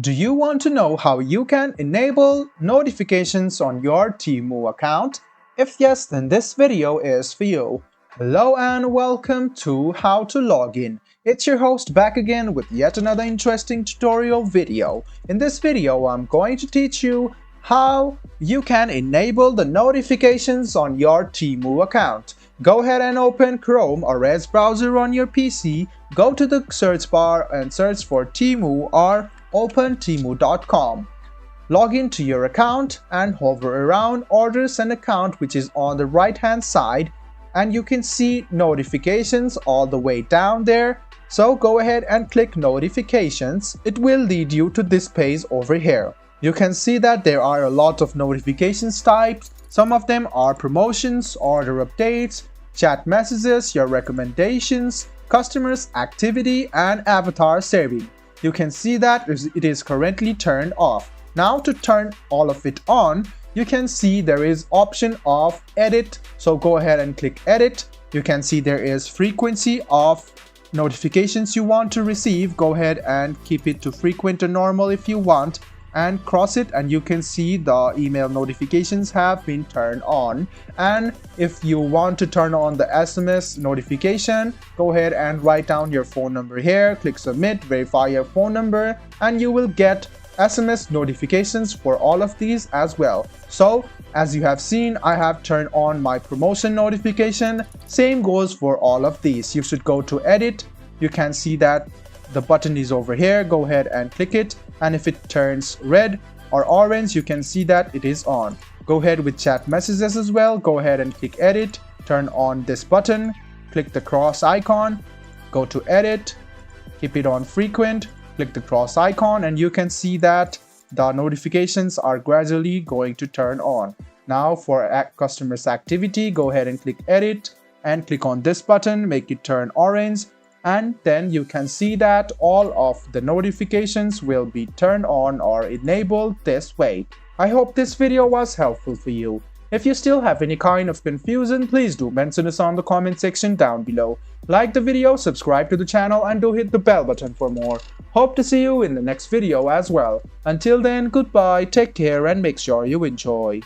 Do you want to know how you can enable notifications on your Temu account? If yes, then this video is for you. Hello and welcome to How to Log In. It's your host back again with yet another interesting tutorial video. In this video, I'm going to teach you how you can enable the notifications on your Temu account. Go ahead and open Chrome or Edge browser on your PC, go to the search bar and search for Temu or open temu.com. Log into your account and hover around Orders and Account, which is on the right hand side, and you can see notifications all the way down there. So go ahead and click Notifications. It will lead you to this page over here. You can see that there are a lot of notifications types. Some of them are promotions, order updates, chat messages, your recommendations, customers activity, and avatar saving. You can see that it is currently turned off. Now to turn all of it on, you can see there is option of edit. So go ahead and click edit. You can see there is frequency of notifications you want to receive. Go ahead and keep it to frequent or normal if you want, and cross it, and you can see the email notifications have been turned on. And if you want to turn on the SMS notification, go ahead and write down your phone number here, click submit, verify your phone number, and you will get SMS notifications for all of these as well. So as you have seen, I have turned on my promotion notification. Same goes for all of these. You should go to edit. You can see that the button is over here. Go ahead and click it, and if it turns red or orange, you can see that it is on. Go ahead with chat messages as well. Go ahead and click edit, turn on this button, click the cross icon, go to edit, keep it on frequent, click the cross icon, and you can see that the notifications are gradually going to turn on. Now for customers activity, go ahead and click edit and click on this button, make it turn orange, and then you can see that all of the notifications will be turned on or enabled this way. I hope this video was helpful for you. If you still have any kind of confusion, please do mention us on the comment section down below. Like the video, subscribe to the channel, and do hit the bell button for more. Hope to see you in the next video as well. Until then, goodbye, take care, and make sure you enjoy.